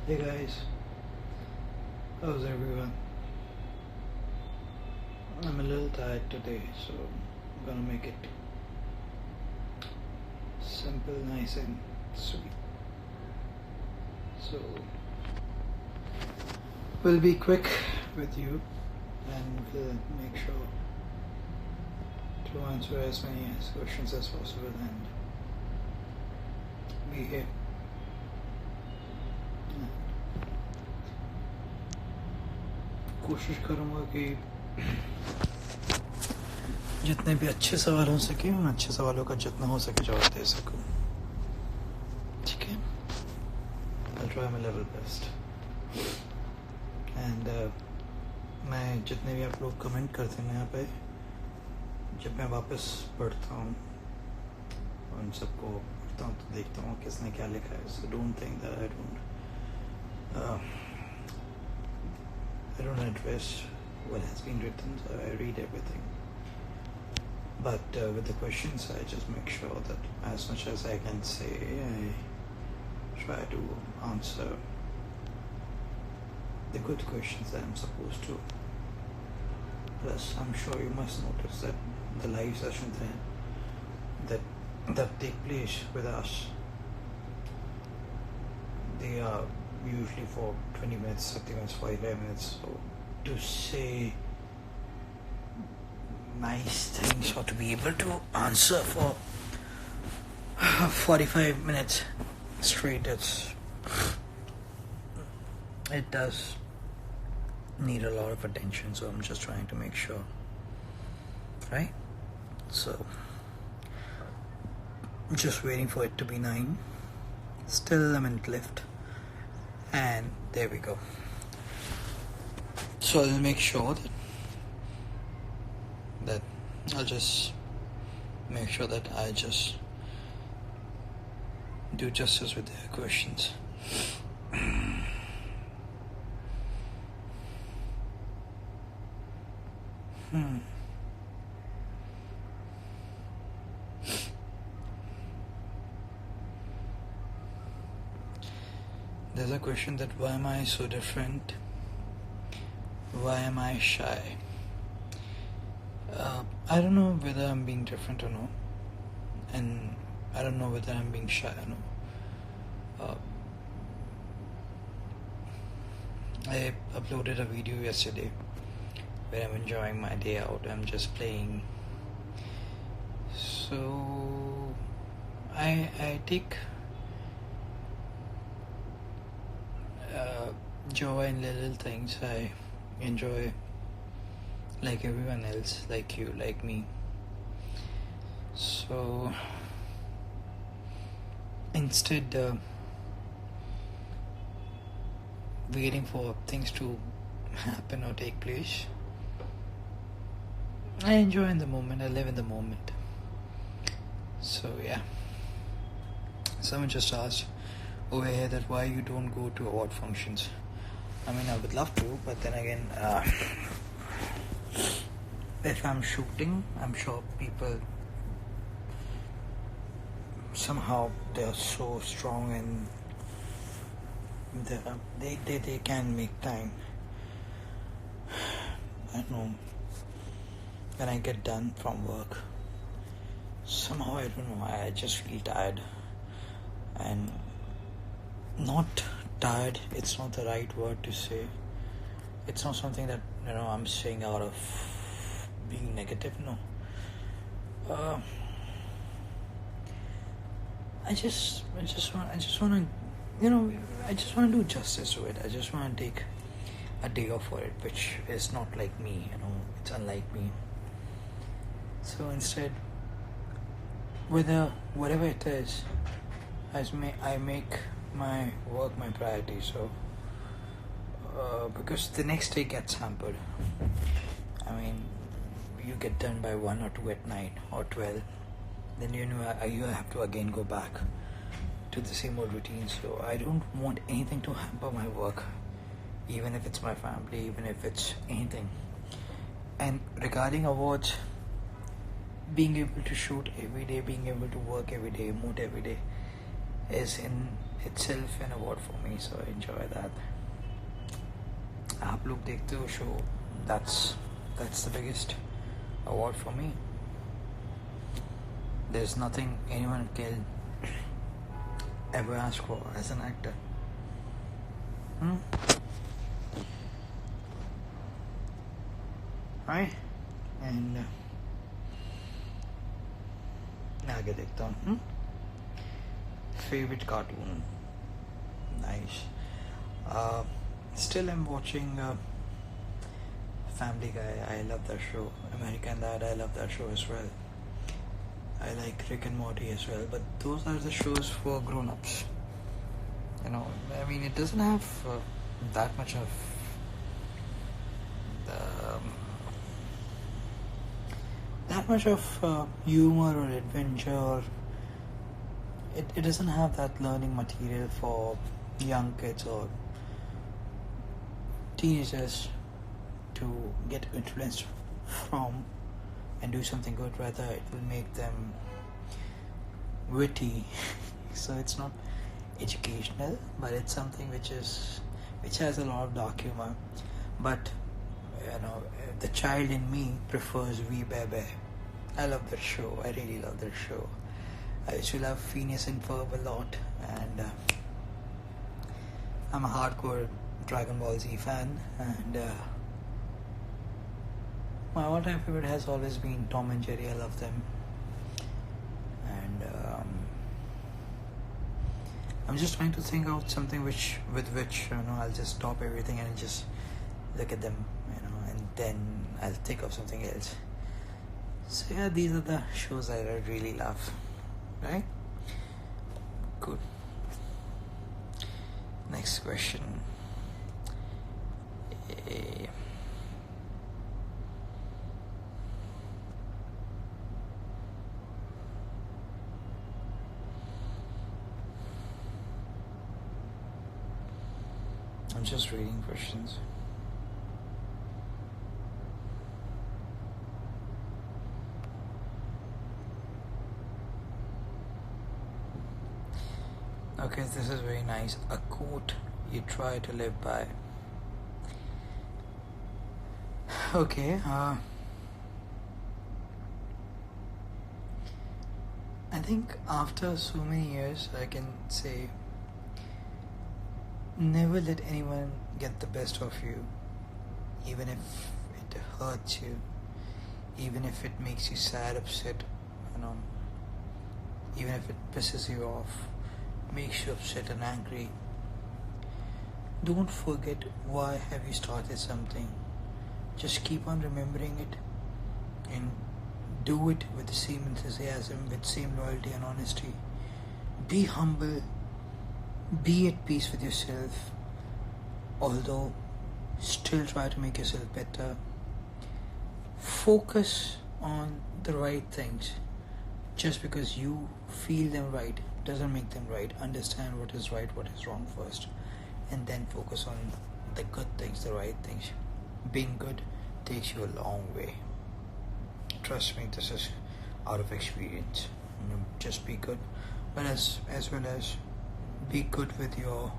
Hey guys, how's everyone? I'm a little tired today, so I'm gonna make it simple, nice, and sweet. So, we'll be quick with you and we'll make sure to answer as many questions as possible and be here. कोशिश करूँगा कि जितने भी अच्छे सवाल हो सके उन अच्छे सवालों का जितना हो सके जवाब दे सकूँ. ठीक है? I'll try my level best. And मैं जितने भी आप लोग कमेंट करते हैं यहाँ पे जब मैं वापस पढ़ता हूँ उन सबको पढ़ता हूँ तो देखता हूँ किसने क्या लिखा है. So don't think that I don't address what has been written, so I read everything. But with the questions, I just make sure that as much as I can say, I try to answer the good questions that I'm supposed to. Plus, I'm sure you must notice that the live sessions that take place with us, they are usually for 20 minutes, 30 minutes, 45 minutes. So to say nice things or to be able to answer for 45 minutes straight, it does need a lot of attention. So I'm just trying to make sure, right? So I'm just waiting for it to be 9. Still a minute left. And there we go. So I'll make sure that I'll just make sure that I just do justice with their questions. There's a question that why am I so different? Why am I shy? I don't know whether I'm being different or no, and I don't know whether I'm being shy or no. I uploaded a video yesterday where I'm enjoying my day out. I'm just playing. So I take joy in little things. I enjoy like everyone else, like you, like me. So instead waiting for things to happen or take place, I enjoy in the moment. I live in the moment. So yeah, someone just asked over here that why you don't go to award functions. I mean, I would love to, but then again, if I'm shooting, I'm sure people somehow they're so strong and they can make time. I don't know, when I get done from work, somehow I don't know, I just feel tired. And not tired, it's not the right word to say. It's not something that I'm saying out of being negative. No, I just want to I just want to do justice to it. I just want to take a day off for it, which is not like me. It's unlike me. So instead, whatever it is, I make my work my priority. So because the next day gets hampered. I mean, you get done by 1 or 2 at night or 12, then you have to again go back to the same old routine. So I don't want anything to hamper my work, even if it's my family, even if it's anything. And regarding awards, being able to shoot every day, being able to work every day, emote every day, is in itself an award for me, so I enjoy that. आप लोग देखते हो show, that's the biggest award for me. There's nothing anyone can ever ask for as an actor. Right? And आगे देखता हूँ. Favorite cartoon. Nice. Still I'm watching Family Guy. I love that show. American Dad, I love that show as well. I like Rick and Morty as well. But those are the shows for grown-ups. You know, I mean, it doesn't have that much of humor or adventure. Or it doesn't have that learning material for young kids or teenagers to get influenced from and do something good. Rather, it will make them witty. So it's not educational, but it's something which has a lot of dark humor. But you know, the child in me prefers Wee Bebe. I love that show. I really love that show. I used to love Phineas and Ferb a lot, and I'm a hardcore Dragon Ball Z fan, and my all-time favorite has always been Tom and Jerry. I love them, and I'm just trying to think out something with which I'll just stop everything and just look at them, and then I'll think of something else. So yeah, these are the shows that I really love. Right? Good. Next question. I'm just reading questions. Okay, this is very nice. A quote you try to live by. Okay, I think after so many years, I can say, never let anyone get the best of you, even if it hurts you, even if it makes you sad, upset, even if it pisses you off, makes you upset and angry. Don't forget why have you started something. Just keep on remembering it and do it with the same enthusiasm, with same loyalty and honesty. Be humble, be at peace with yourself, although still try to make yourself better. Focus on the right things. Just because you feel them right doesn't make them right. Understand what is right, what is wrong first, and then focus on the good things, the right things. Being good takes you a long way. Trust me, this is out of experience. Just be good, but as well as be good with your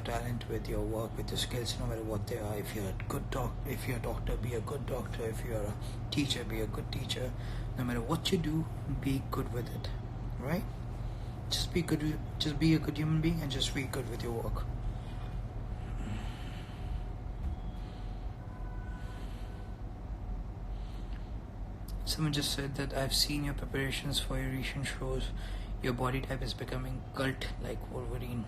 talent, with your work, with your skills, no matter what they are. If you're a doctor, be a good doctor. If you're a teacher, be a good teacher. No matter what you do, be good with it. Right? Just be good. Just be a good human being, and just be good with your work. Someone just said that I've seen your preparations for your recent shows. Your body type is becoming cult like Wolverine.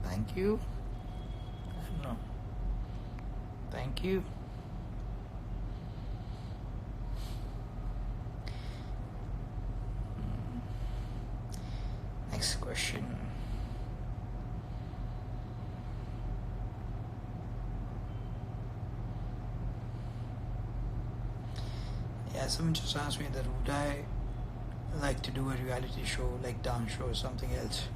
Thank you. I don't know. Thank you. Next question. Yeah, someone just asked me that would I like to do a reality show like dance show or something else.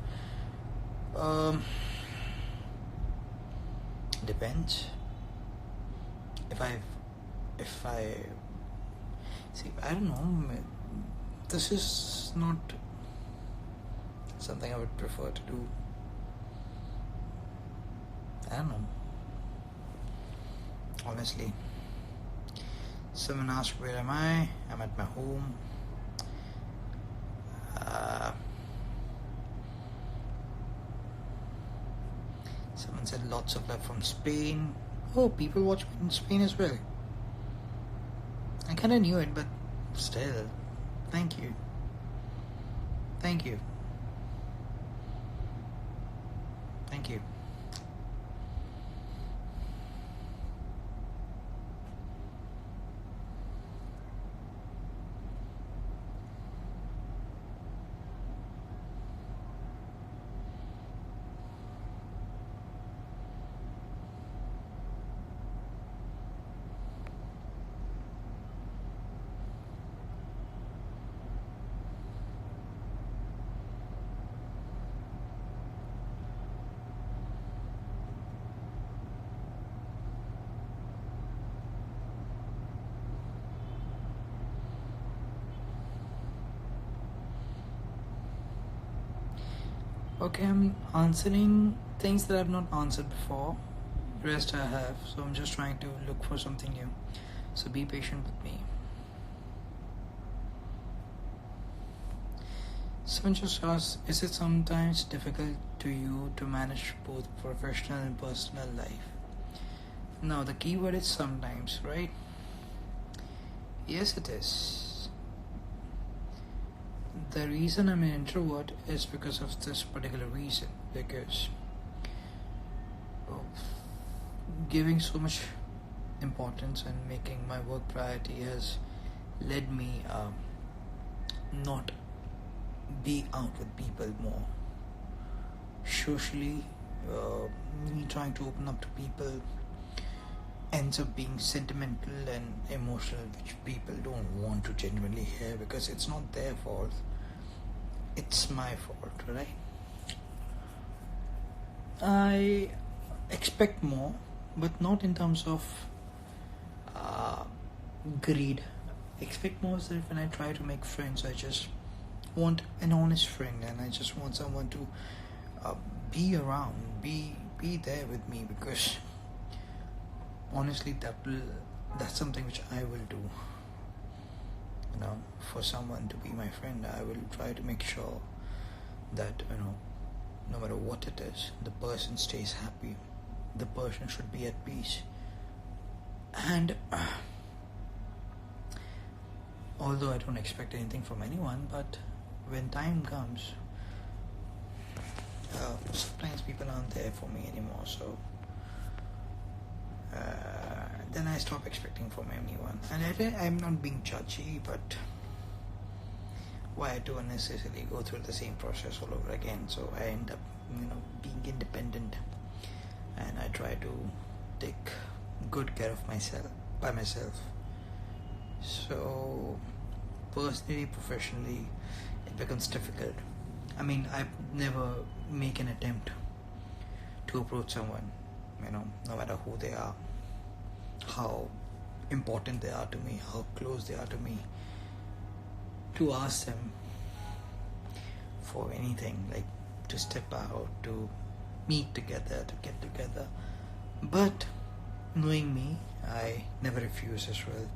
Depends. If I see, I don't know. This is not something I would prefer to do. I don't know. Honestly. Someone asked, where am I? I'm at my home. Someone said lots of love from Spain. Oh, people watch me in Spain as well. I kind of knew it, but still, thank you. Thank you. Thank you. Okay, I'm answering things that I've not answered before. Rest I have, so I'm just trying to look for something new. So be patient with me. Someone just asked, is it sometimes difficult to you to manage both professional and personal life? Now, the key word is sometimes, right? Yes, it is. The reason I'm an introvert is because of this particular reason. Because of giving so much importance and making my work priority has led me not be out with people more. Socially, me trying to open up to people ends up being sentimental and emotional, which people don't want to genuinely hear because it's not their fault. It's my fault, right? I expect more, but not in terms of greed. Expect more is that when I try to make friends, I just want an honest friend, and I just want someone to be around, be there with me, because honestly, that's something which I will do. For someone to be my friend, I will try to make sure that no matter what it is, the person stays happy. The person should be at peace. And although I don't expect anything from anyone, but when time comes, sometimes people aren't there for me anymore. So then I stop expecting from anyone. And I'm not being judgy, but why do unnecessarily go through the same process all over again? So I end up, being independent, and I try to take good care of myself by myself. So personally, professionally, it becomes difficult. I mean, I never make an attempt to approach someone, no matter who they are, how important they are to me, how close they are to me, to ask them for anything, like to step out, to meet together, to get together. But knowing me, I never refuse as well.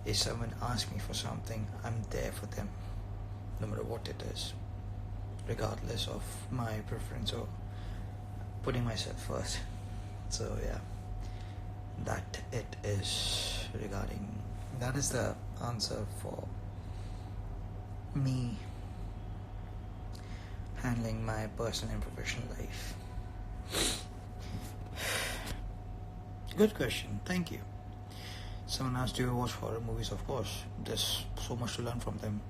If someone asks me for something, I'm there for them, no matter what it is, regardless of my preference or putting myself first. So yeah, that is the answer for me handling my personal and professional life. Good question, thank you. Someone asked, do you watch horror movies? Of course, there's so much to learn from them.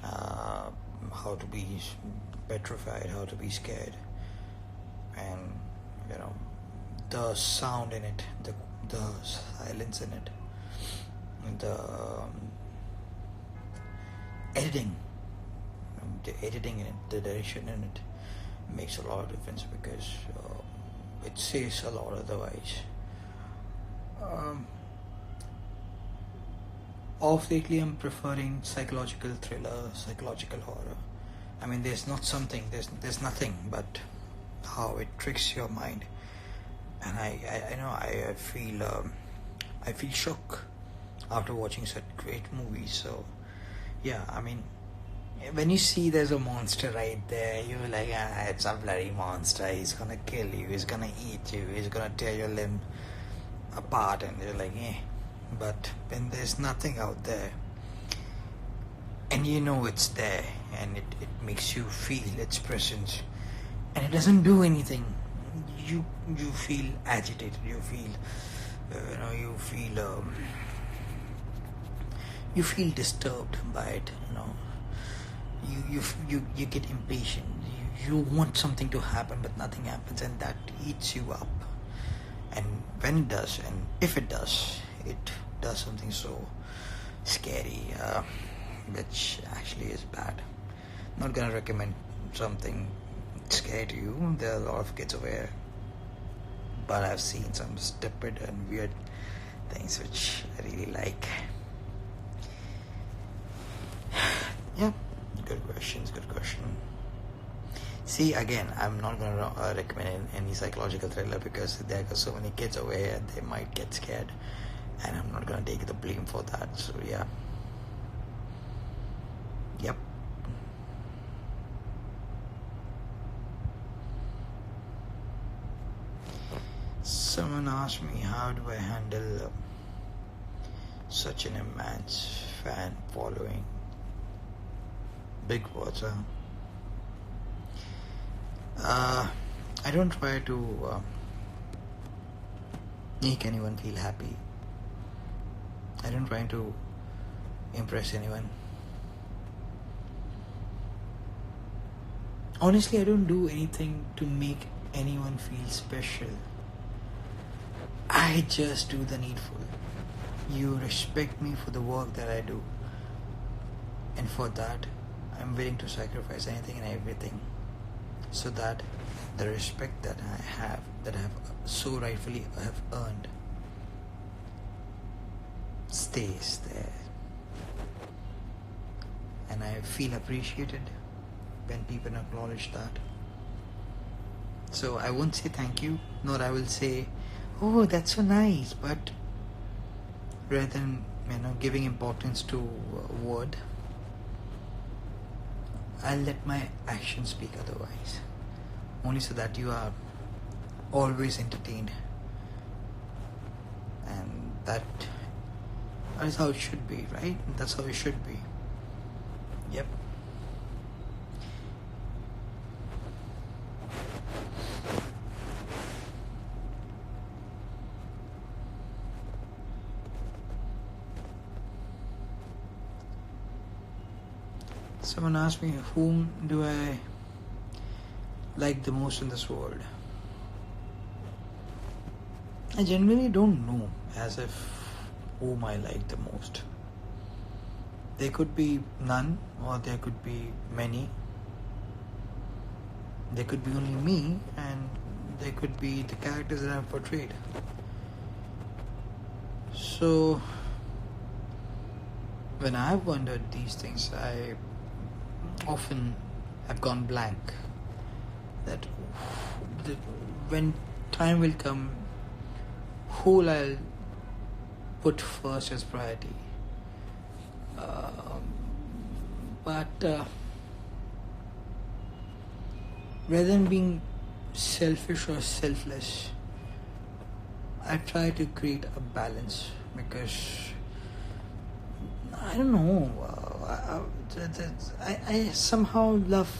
How to be petrified, how to be scared, and the sound in it, the silence in it, the editing in it, the direction in it makes a lot of difference, because it says a lot otherwise. Of lately, I'm preferring psychological thriller, psychological horror, I mean, there's not something, there's nothing but how it tricks your mind. And I know I feel shook after watching such great movies. So yeah, I mean, when you see there's a monster right there, you're like, ah, it's a bloody monster. He's gonna kill you. He's gonna eat you. He's gonna tear your limb apart, and you're like, eh. But when there's nothing out there, and you know it's there, and it makes you feel its presence, and it doesn't do anything, you feel agitated. You feel, you feel disturbed by it. You get impatient. You want something to happen, but nothing happens, and that eats you up. And when it does, and if it does something so scary, which actually is bad. Not gonna recommend something scary to you. There are a lot of kids over here, but I've seen some stupid and weird things which I really like. Yeah, good question. See, again, I'm not gonna recommend any psychological thriller because there are so many kids over here, they might get scared, and I'm not gonna take the blame for that. So yeah. Yep. Someone asked me, how do I handle such an immense fan following? Big words, huh? I don't try to make anyone feel happy. I don't try to impress anyone. Honestly, I don't do anything to make anyone feel special. I just do the needful. You respect me for the work that I do, and for that I'm willing to sacrifice anything and everything, so that the respect that I have so rightfully have earned, stays there. And I feel appreciated when people acknowledge that. So I won't say thank you, nor I will say, oh, that's so nice, but rather than giving importance to a word, I'll let my actions speak otherwise. Only so that you are always entertained. And that is how it should be, right? That's how it should be. Yep. Someone asked me, whom do I like the most in this world? I generally don't know as if whom I like the most. There could be none, or there could be many. There could be only me, and there could be the characters that I've portrayed. So when I've wondered these things, I often have gone blank. That when time will come, who I'll put first as priority. But rather than being selfish or selfless, I try to create a balance, because I don't know, I somehow love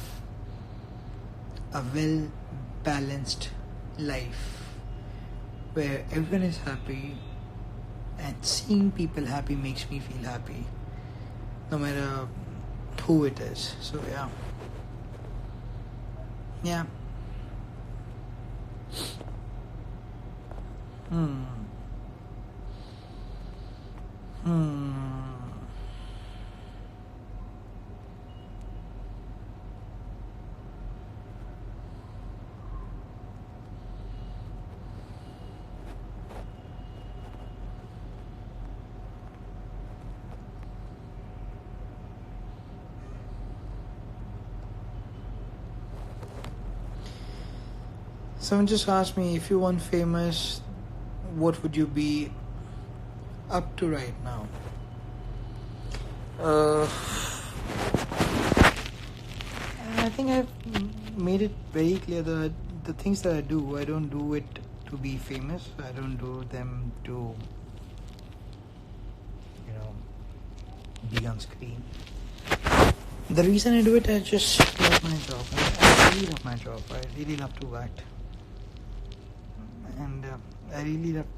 a well balanced life where everyone is happy, and seeing people happy makes me feel happy, no matter who it is. So yeah. Someone just asked me, if you weren't famous, what would you be up to right now? I think I've made it very clear that the things that I don't do it to be famous. I don't do them to, be on screen. The reason I do it, I just love my job. I really love my job. I really love to act. And I really love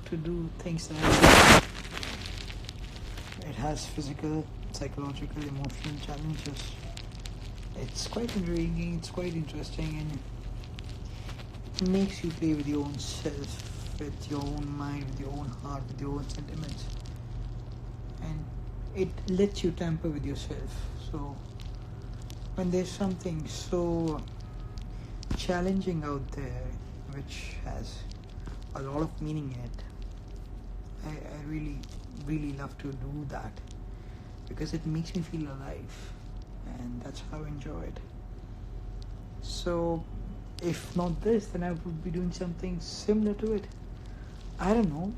to do things that I do. It has physical, psychological, emotional challenges. It's quite intriguing, it's quite interesting, and it makes you play with your own self, with your own mind, with your own heart, with your own sentiments. And it lets you tamper with yourself. So when there's something so challenging out there which has a lot of meaning in it, I really love to do that, because it makes me feel alive, and that's how I enjoy it. So if not this, then I would be doing something similar to it. I don't know.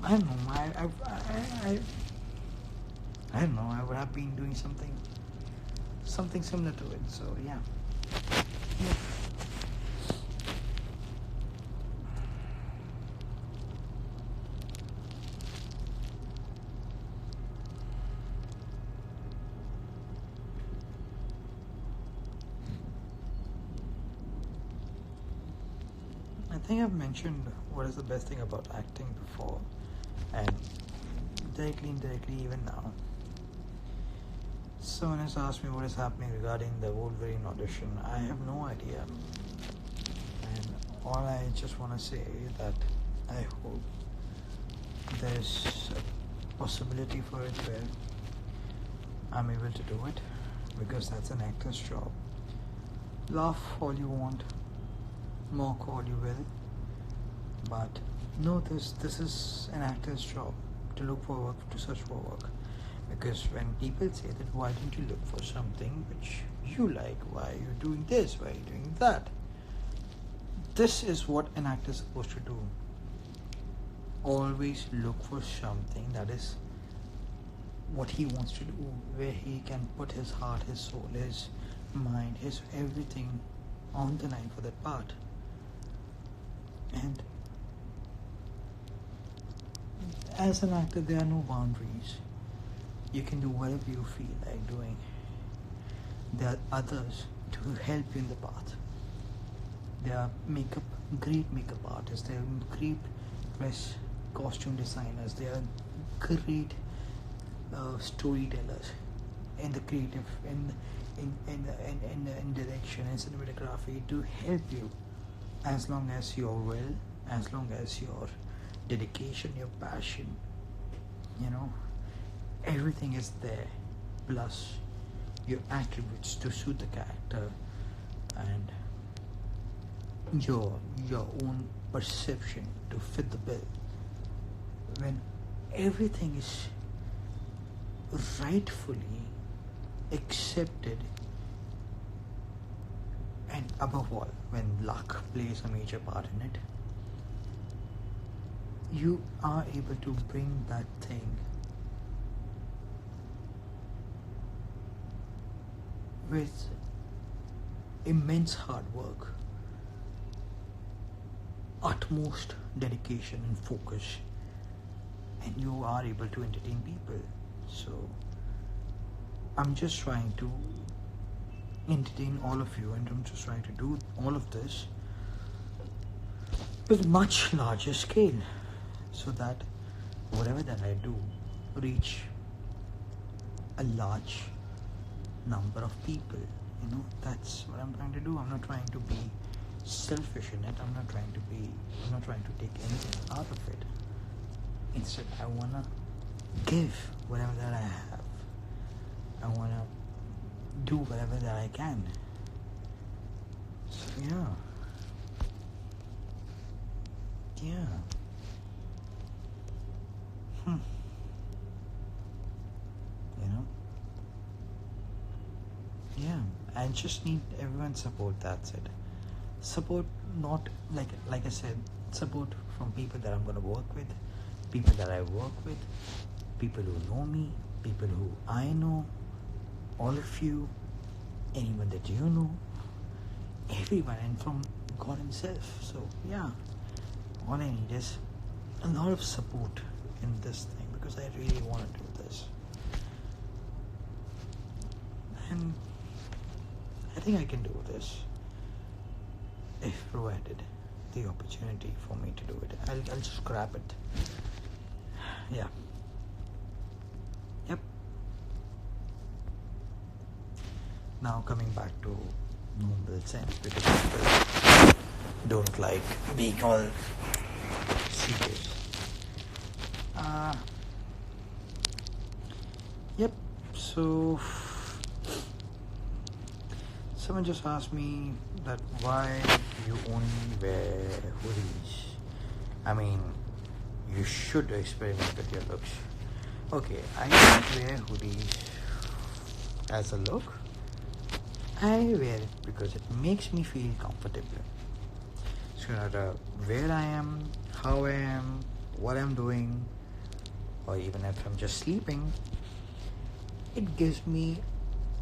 I don't know. I don't know. I would have been doing something similar to it. So yeah. I think I've mentioned what is the best thing about acting before, and directly, indirectly, even now. Someone has asked me what is happening regarding the Wolverine audition. I have no idea, and all I just want to say is that I hope there's a possibility for it where I'm able to do it, because that's an actor's job. Laugh all you want, mock all you will, but know this is an actor's job, to look forward to such work. Because when people say that, why don't you look for something which you like, why are you doing this, why are you doing that, this is what an actor is supposed to do. Always look for something that is what he wants to do, where he can put his heart, his soul, his mind, his everything on the line for that part. And as an actor, there are no boundaries. You can do whatever you feel like doing. There are others to help you in the path. There are great makeup artists. There are great dress costume designers. There are great storytellers in the creative, in direction and cinematography, to help you, as long as your will, as long as your dedication, your passion, everything is there, plus your attributes to suit the character, and your own perception to fit the bill. When everything is rightfully accepted, and above all, when luck plays a major part in it, you are able to bring that thing with immense hard work, utmost dedication and focus, and you are able to entertain people. So I'm just trying to entertain all of you, and I'm just trying to do all of this with much larger scale, so that whatever that I do reach a large number of people. That's what I'm trying to do. I'm not trying to be selfish in it. I'm not trying to take anything out of it. Instead, I wanna give whatever that I have. I wanna do whatever that I can. So yeah. I just need everyone's support. That's it. Support, not like I said, support from people that I'm gonna work with, people that I work with, people who know me, people who I know, all of you, anyone that you know, everyone, and from God Himself. So yeah, all I need is a lot of support in this thing, because I really want to do this, and I think I can do this if provided the opportunity for me to do it. I'll just grab it. Yeah. Yep. Now coming back to normal sense, because people don't like being all serious. Yep. So someone just asked me that why you only wear hoodies. I mean, you should experiment with your looks. Okay, I don't wear hoodies as a look. I wear it because it makes me feel comfortable. So no matter where I am, how I am, what I'm doing, or even if I'm just sleeping, it gives me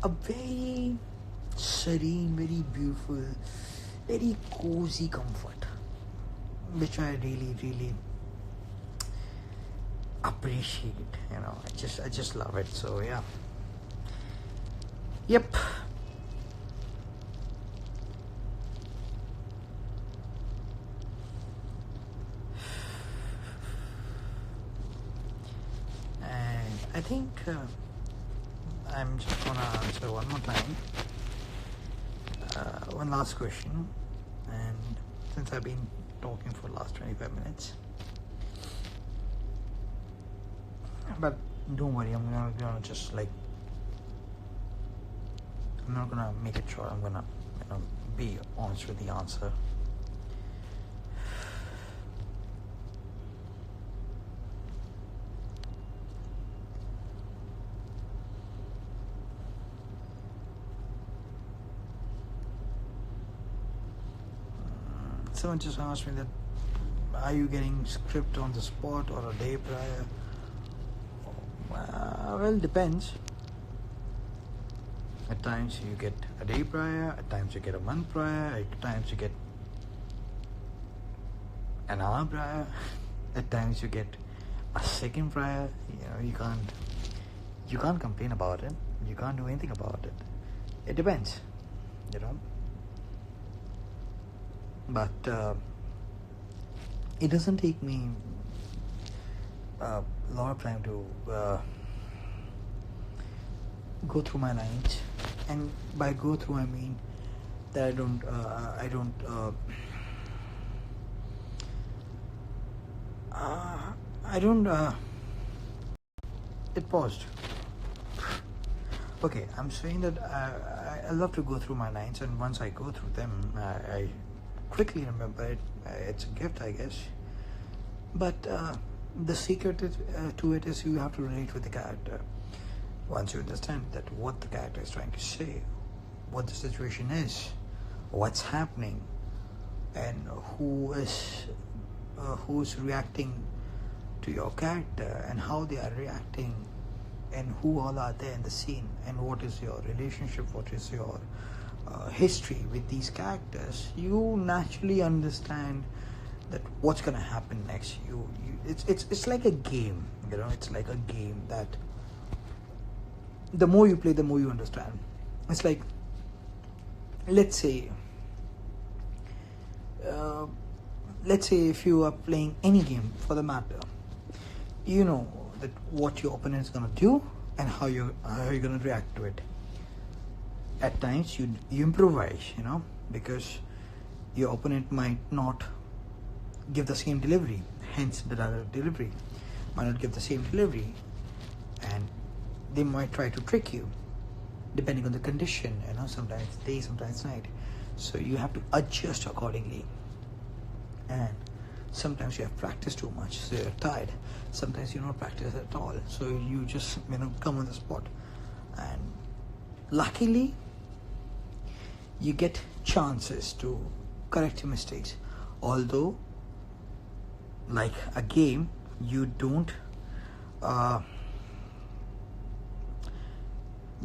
a very serene, very beautiful, very cozy comfort, which I really, really appreciate. I just love it. So yeah. Yep. And I think I'm just gonna answer one more time. One last question, and since I've been talking for the last 25 minutes, but don't worry, I'm not gonna make it short. I'm gonna be honest with the answer. Someone just asked me that, are you getting script on the spot or a day prior? Well, depends. At times you get a day prior, at times you get a month prior, at times you get an hour prior, at times you get a second prior. You can't complain about it. You can't do anything about it. It depends, But it doesn't take me a lot of time to go through my lines, and by go through I mean that it paused. Okay, I'm saying that I love to go through my lines, and once I go through them, I quickly remember it. It's a gift, I guess. But the secret to it is you have to relate with the character. Once you understand that what the character is trying to say, what the situation is, what's happening, and who's reacting to your character, and how they are reacting, and who all are there in the scene, and what is your relationship, what is your history with these characters, you naturally understand that what's gonna happen next. It's like a game, It's like a game that the more you play, the more you understand. It's like, let's say if you are playing any game for the matter, you know that what your opponent is gonna do and how you're gonna react to it. At times you improvise, because your opponent might not give the same delivery, hence the delivery might not give the same delivery, and they might try to trick you depending on the condition, sometimes day, sometimes night. So you have to adjust accordingly. And sometimes you have practiced too much, so you're tired. Sometimes you don't practice at all, so you just come on the spot. And luckily, you get chances to correct your mistakes. Although, like a game, you don't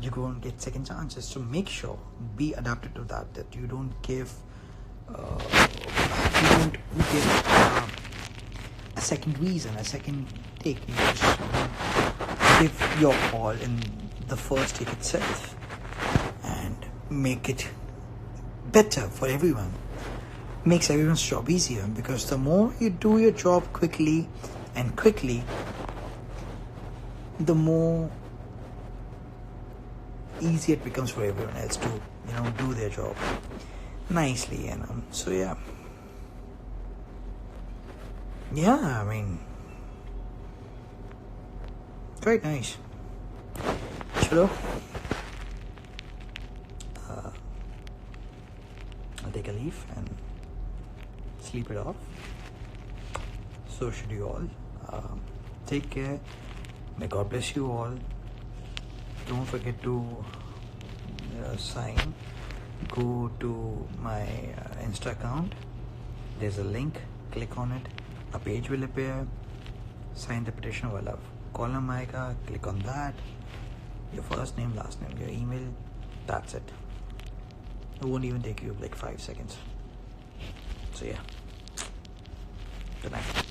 you won't get second chances. So make sure, be adapted to that you don't give a second reason, a second take. You just give your all in the first take itself and make it better for everyone. Makes everyone's job easier, because the more you do your job quickly, the more easy it becomes for everyone else to do their job nicely. So yeah, I mean, quite nice. Chalo, I'll take a leave and sleep it off. So should you all. Take care. May God bless you all. Don't forget to sign. Go to my Insta account. There's a link. Click on it. A page will appear. Sign the petition of our love. Column aega. Click on that. Your first name, last name, your email. That's it. It won't even take you like 5 seconds. So yeah. Good night.